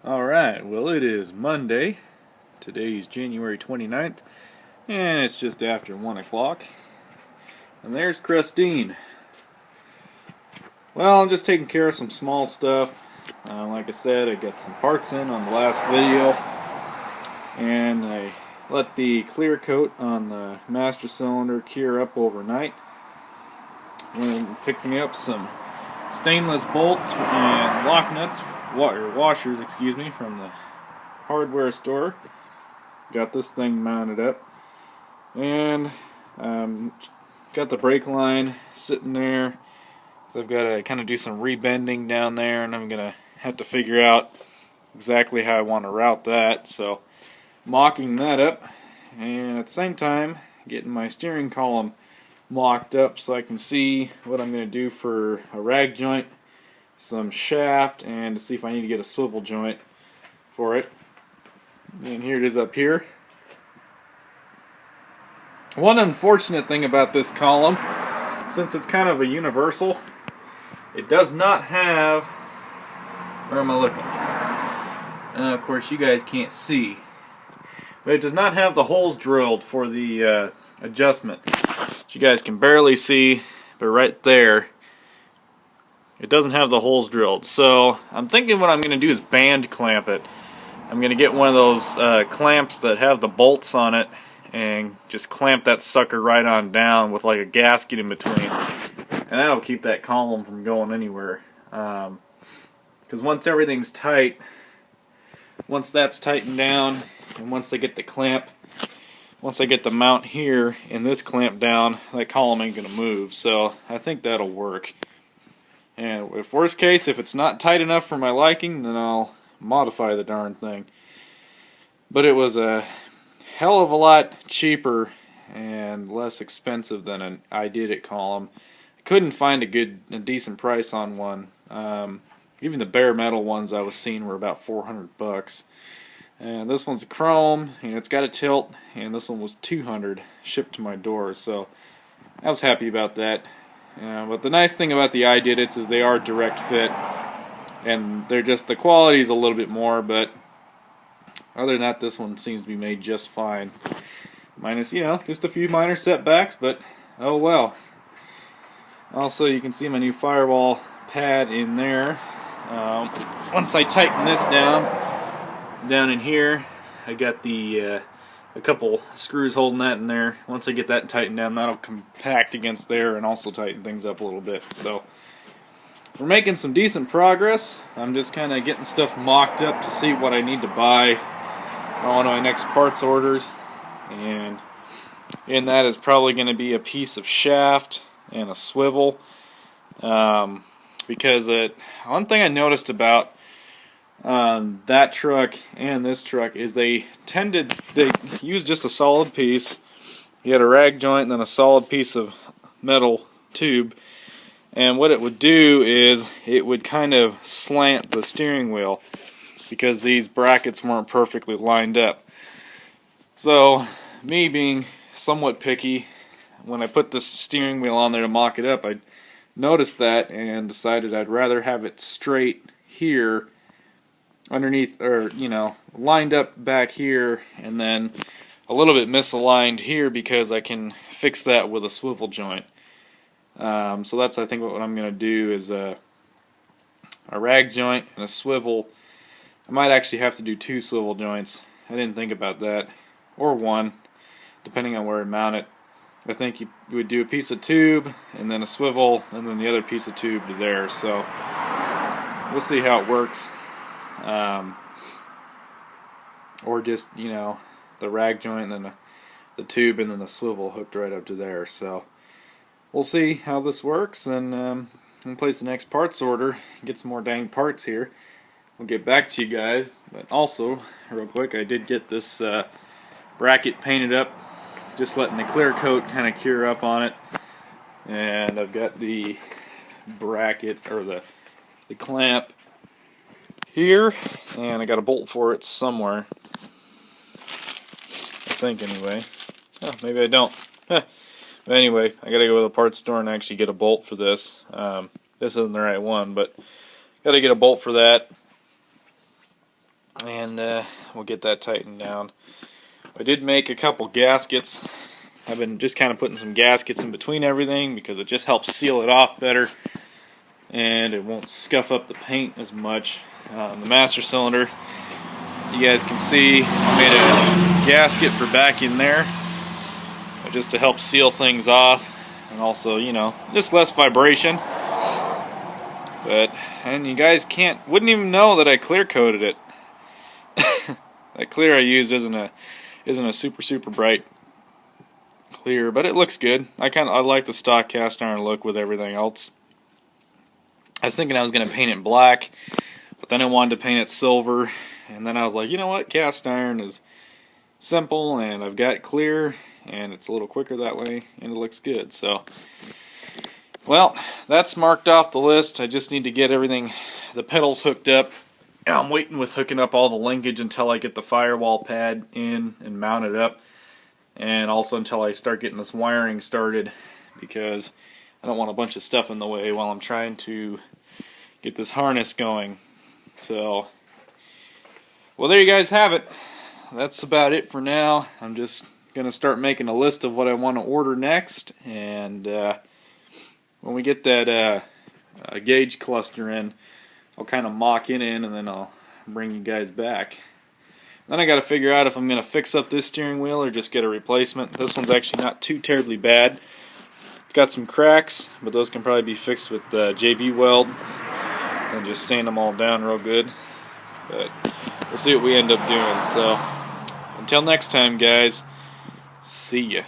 Alright, well it is Monday. Today is January 29th, and it's just after 1 o'clock. And there's Christine. Well, I'm just taking care of some small stuff. Like I said, I got some parts in on the last video, and I let the clear coat on the master cylinder cure up overnight. Went picking up some stainless bolts and lock nuts, washers, excuse me, from the hardware store. Got this thing mounted up, and got the brake line sitting there. So I've got to kind of do some rebending down there, and I'm gonna have to figure out exactly how I want to route that. So mocking that up, and at the same time getting my steering column mocked up so I can see what I'm going to do for a rag joint, some shaft, and to see if I need to get a swivel joint for it. And here it is up here. One unfortunate thing about this column, since it's kind of a universal, it does not have, where am I looking? Of course you guys can't see, but it does not have the holes drilled for the adjustment. You guys can barely see, but right there it doesn't have the holes drilled. So I'm thinking what I'm going to do is band clamp it. I'm going to get one of those clamps that have the bolts on it and just clamp that sucker right on down with like a gasket in between, and that'll keep that column from going anywhere. Because once everything's tight, once that's tightened down, and once they get the clamp, once I get the mount here and this clamp down, that column ain't going to move. So I think that'll work. And if worst case, if it's not tight enough for my liking, then I'll modify the darn thing. But it was a hell of a lot cheaper and less expensive than an I Did It column. I couldn't find a decent price on one. Even the bare metal ones I was seeing were about $400. And this one's chrome, and it's got a tilt, and this one was $200 shipped to my door, so I was happy about that. But the nice thing about the I Did It's is they are direct fit, and they're just, the quality's a little bit more, but other than that, this one seems to be made just fine. Minus, just a few minor setbacks, but oh well. Also, you can see my new firewall pad in there. Once I tighten this down in here, I got the a couple screws holding that in there. Once I get that tightened down, that'll compact against there and also tighten things up a little bit. So we're making some decent progress. I'm just kind of getting stuff mocked up to see what I need to buy on one of my next parts orders, and in that is probably going to be a piece of shaft and a swivel, because one thing I noticed about that truck and this truck is they use just a solid piece. You had a rag joint and then a solid piece of metal tube, and what it would do is it would kind of slant the steering wheel because these brackets weren't perfectly lined up. So me being somewhat picky, when I put this steering wheel on there to mock it up, I noticed that and decided I'd rather have it straight here underneath, or lined up back here, and then a little bit misaligned here, because I can fix that with a swivel joint. So that's, I think, what I'm going to do is a rag joint and a swivel. I might actually have to do 2 swivel joints. I didn't think about that, or 1, depending on where I mount it. I think you would do a piece of tube and then a swivel and then the other piece of tube to there. So we'll see how it works. Or just, the rag joint and then the tube and then the swivel hooked right up to there. So we'll see how this works, and I'm going to place the next parts order, get some more dang parts here. We'll get back to you guys. But also, real quick, I did get this bracket painted up, just letting the clear coat kind of cure up on it. And I've got the bracket, or the clamp here, and I got a bolt for it somewhere, I think, anyway. Oh, maybe I don't. But anyway, I gotta go to the parts store and actually get a bolt for this. This isn't the right one, but gotta get a bolt for that. and we'll get that tightened down. I did make a couple gaskets. I've been just kind of putting some gaskets in between everything because it just helps seal it off better, and it won't scuff up the paint as much. The master cylinder, you guys can see I made a gasket for back in there just to help seal things off, and also, you know, just less vibration. And you guys wouldn't even know that I clear coated it. That clear I used isn't a super bright clear, but it looks good. I like the stock cast iron look with everything else. I was thinking I was gonna paint it black, but then I wanted to paint it silver, and then I was like, you know what, cast iron is simple, and I've got clear, and it's a little quicker that way, and it looks good. So, well, that's marked off the list. I just need to get everything, the pedals hooked up. I'm waiting with hooking up all the linkage until I get the firewall pad in and mounted up, and also until I start getting this wiring started, because I don't want a bunch of stuff in the way while I'm trying to get this harness going. So, well, there you guys have it. That's about it for now. I'm just gonna start making a list of what I want to order next, and when we get that gauge cluster in, I'll kind of mock it in, and then I'll bring you guys back. Then I got to figure out if I'm going to fix up this steering wheel or just get a replacement. This one's actually not too terribly bad. It's got some cracks, but those can probably be fixed with JB weld and just sand them all down real good. But we'll see what we end up doing. So until next time, guys, see ya.